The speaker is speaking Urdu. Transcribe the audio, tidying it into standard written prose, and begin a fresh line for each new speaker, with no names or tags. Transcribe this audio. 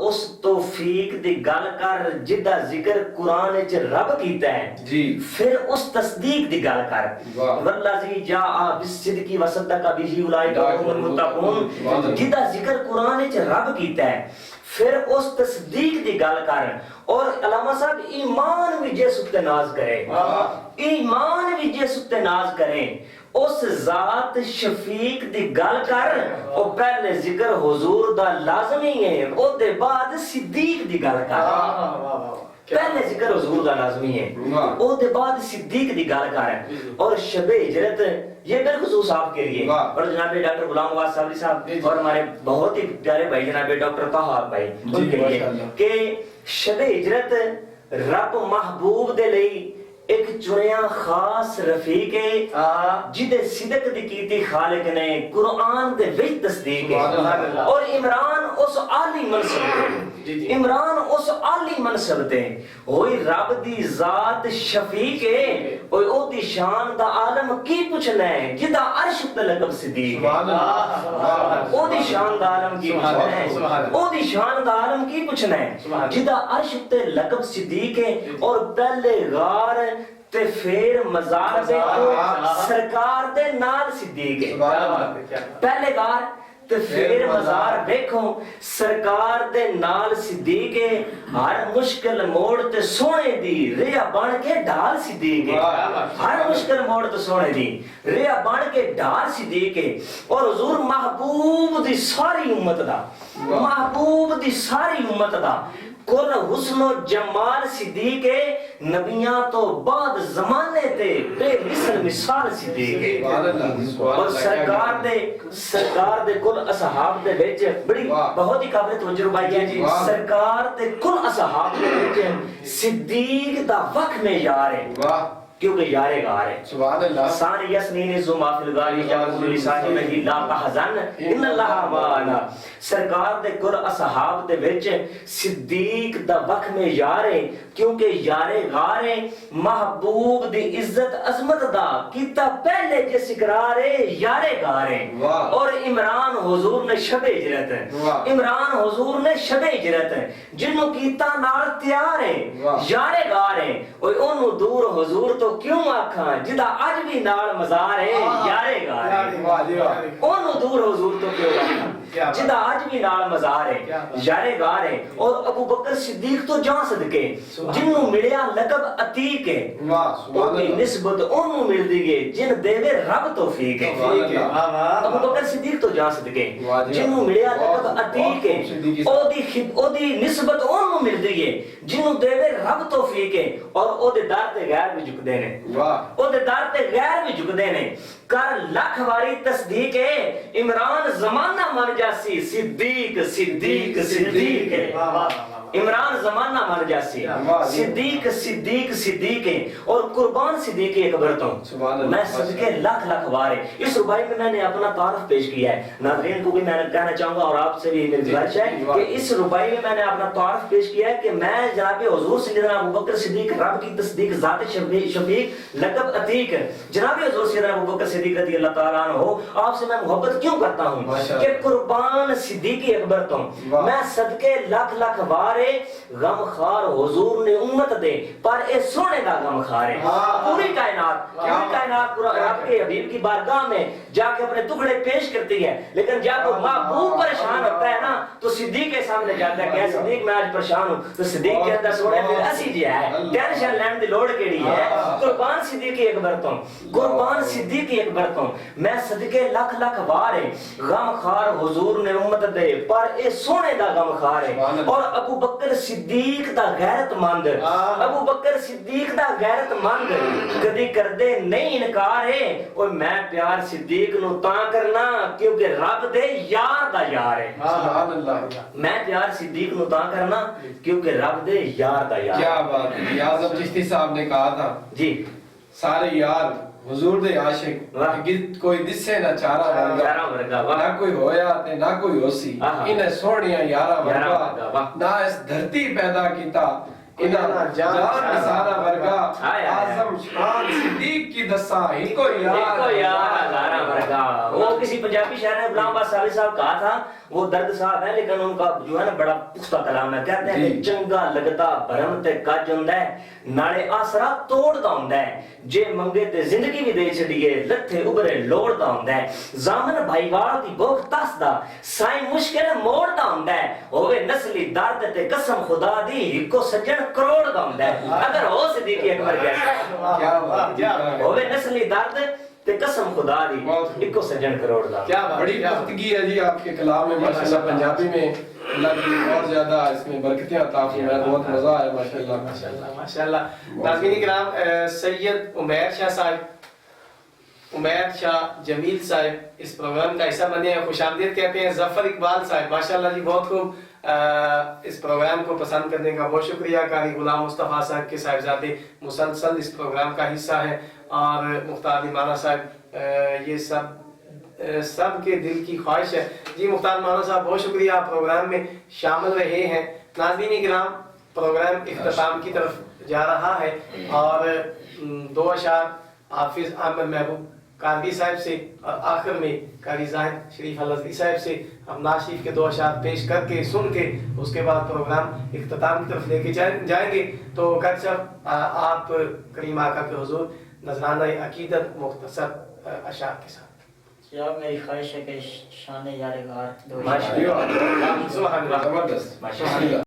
اس توفیق دی گل کر جدا ذکر قرآن وچ رب کیتا ہے
جی
پھر اس تصدیق دی گل کر والذی جاء بالصدق وصدق به اولئک هم المتقون جدا ذکر قرآن وچ رب کیتا ہے پھر اس تصدیق دی گل کر اور علامہ صاحب ایمان بھی جس تے ناز کرے ایمان بھی جس تے ناز کرے اس ذات شفیق دی گل کر او پہلے ذکر حضور دا لازمی ہے او دے بعد صدیق دی گل کر پہلے ذکر حضور دا لازمی ہے او دے بعد صدیق دی گل کر اور شب ہجرت یہ بالخصوص آپ کے لیے اور جناب ڈاکٹر غلام نواز صاحب صاحب اور ہمارے بہت ہی پیارے بھائی جناب ڈاکٹر طاہر بھائی ان کے لیے کہ شب ہجرت رب محبوب دے لئی ایک چنیا خاص رفیق ہے جدے صدق دی کیتی خالق نے قرآن دے وچ تصدیق ہے اور عمران اس عالی منصب عمران اس عالی منصب تے ہوئی رب دی ذات شفیق ہے اوے او دی شان دا عالم کی پوچھنا ہے جدا عرش تے لقب صدیق او دی شان دا عالم کی پوچھنا ہے او دی شان دا عالم کی پوچھنا ہے جدا عرش تے لقب صدیق ہے اور پہلے غار تے پھر مزار دے سرکار دے نال صدیق ہے پہلے غار تے پھر مزار دیکھو سرکار دے نال صدیق ہے ہر مشکل موڑ تے سونے دی ریا بن کے ڈال صدیق ہے ہر مشکل موڑ تے سونے دی ریا بن کے ڈال صدیق ہے اور حضور محبوب دی ساری امت دا محبوب دی ساری امت دا کل حسن و جمال صدیق ہے نبیاں تو بعد زمانے تے بے مثل مثال صدیق ہے اور سرکار دے کل اصحاب دے بیچ بڑی بہت ہی قابل توجہ بھائی ہے سرکار دے کل اصحاب دے بیچ صدیق دا وقت میں یار ہے کیونکہ یارے گار ہے
سبحان اللہ
ثانی یسنین زما فی الغاری یقول لصاحب ہی لا تحزن ان اللہ معنا سرکار دے کل اصحاب دے وچ صدیق دا وقت میں یارے کیونکہ یارے غار ہے محبوب دی عزت عظمت دا کیتا پہلے جس اقرار ہے یارے غار ہے اور عمران حضور نے شب ہجرت ہے عمران حضور نے شب ہجرت ہے جنوں کیتا نال تیار ہے یارے غار ہے اوے اونوں دور حضور تو کیوں آکھاں جدا اج بھی نال مزار ہے یارے غار ہے اونوں دور حضور تو کیوں آکھاں جدا اج بھی نال مزار ہے یارے غار ہے اور ابو بکر صدیق تو جان صدقے جنوں ملیا لقب عتیق ہے او دی نسبت اونوں مل دی گئی جن دیوے رب توفیق ہے ابو بکر صدیق تو جان صدقے جنوں ملیا لقب عتیق ہے او دی نسبت اونوں مل دی گئی جنوں دیوے رب توفیق ہے اور او دے در تے غیر بھی جھکدے نے او دے در تے غیر بھی جھکدے نے کر لکھ واری تصدیق ہے عمران زمانہ من جاسی صدیق صدیق صدیق ہے عمران زمانہ من جاسی صدیق صدیق صدیق ہے اور قربان صدیق اکبر تو میں صدقے لکھ لکھ وارے اس ربائی میں نے اپنا تعارف پیش کیا ہے ناظرین کو بھی میں کہنا چاہوں گا اور آپ سے بھی میری گزارش ہے کہ اس ربائی میں نے اپنا تعارف پیش کیا ہے کہ میں جناب حضور سیدنا ابوبکر صدیق رب کی تصدیق ذات شفیق لقب عتیق جناب حضور سیدنا ابوبکر صدیق رضی اللہ تعالیٰ عنہ ہو آپ سے میں محبت کیوں کرتا ہوں کہ قربان صدیق اکبر تو میں صدقے لکھ لکھ وارے غم خار حضور نے امت دے پر اے سونے دا غم خار ہے پوری کائنات رب کے حبیب کی بارگاہ میں جا کے اپنے ٹکڑے پیش کرتی ہے لیکن جب وہ محبوب پریشان ہوتا ہے نا تو صدیق کے سامنے جاتا ہے کہ صدیق میں آج پریشان ہوں تو صدیق کہتا ہے سونے پھر اسی جی ہے ٹینشن لینڈ دی لوڑ کیڑی ہے قربان صدیق اکبر تو قربان صدیق اکبر تو میں صدقے لکھ لکھ وارے غم خار حضور نے امت دے پر اے سونے دا غم خار ہے اور ابو بکر صدیق دا غیرت مند ابو بکر صدیق دا غیرت مند کدی کردے نہیں انکار ہے اور میں پیار صدیق نو تاں کرنا کیونکہ رب دے یار دا یار ہے سبحان اللہ میں پیار صدیق نو تاں کرنا کیونکہ رب دے یار دا یار
کیا بات ہے اعظم چشتی صاحب نے کہا تھا جی سارے یار حضور دے عاشق کوئی دسے نہ چارہ ورگا نہ کوئی ہویا تے نہ کوئی ہوسی انہیں سوڑیاں یارہ ورگا نہ اس دھرتی پیدا کیتا انہاں جان نثارہ ورگا اعظم شان صدیق کی دسا ہی کو یار ہزارہ ورگا وہ کسی پنجابی شاعر نے غلام عباس صالح صاحب کہا تھا
وہ درد صاحب ہے لیکن ان کا جو ہے نا بڑا پختہ کلام ہے. کہتے ہیں کہ چنگا لگتا بھرم تے کج ہوندا ہے نالے آسرا توڑدا ہوندا ہے جے منگے تے زندگی بھی دے چھڑیے لتھے ابرے لوڑدا ہوندا ہے. زامن بھائی وال دی بھوک تسدا سائیں مشکل موڑدا ہوندا ہے. ہوے نسلی درد تے قسم خدا دی اکو سجن کروڑ دا ہوندا ہے. اگر ہو صدیق اکبر جیسا
کیا بات
ہوے نسلی درد تے قسم خدا دی اکو سجن کروڑ دا.
کیا بڑی پختگی ہے جی آپ کے کلام میں ماشاءاللہ. پنجابی میں اللہ کی اور زیادہ اس میں برکتیں عطا فرمائے. بہت مزہ آیا ماشاءاللہ
ماشاءاللہ ماشاءاللہ. ناظرین کرام سید عمیر شاہ صاحب عمیر شاہ جمیل صاحب اس پروگرام کا حصہ بنے ہیں. خوش آمدید کہتے ہیں. ظفر اقبال صاحب ماشاءاللہ جی بہت خوب اس پروگرام کو پسند کرنے کا بہت شکریہ. قاری غلام مصطفیٰ صاحب کے صاحبزادے مسلسل اس پروگرام کا حصہ ہیں اور مختار مانا صاحب یہ سب کے دل کی خواہش ہے. جی مختار مانا صاحب بہت شکریہ آپ پروگرام میں شامل رہے ہیں. ناظرین کرام پروگرام اختتام کی طرف جا رہا ہے اور 2 اشعار حافظ احمد محبوب کاروی صاحب سے اور آخر میں قاری زاہد شریف الازدی صاحب سے ہم نعت شریف کے 2 اشعار پیش کر کے سن کے اس کے بعد پروگرام اختتام کی طرف لے کے جائیں گے. تو قاری صاحب آپ کریم آقا کے حضور نذرانہ عقیدت مختصر اشعار کے ساتھ.
جناب میری خواہش ہے کہ شان یار غار
ماشاءاللہ. سبحان اللہ. زبردست.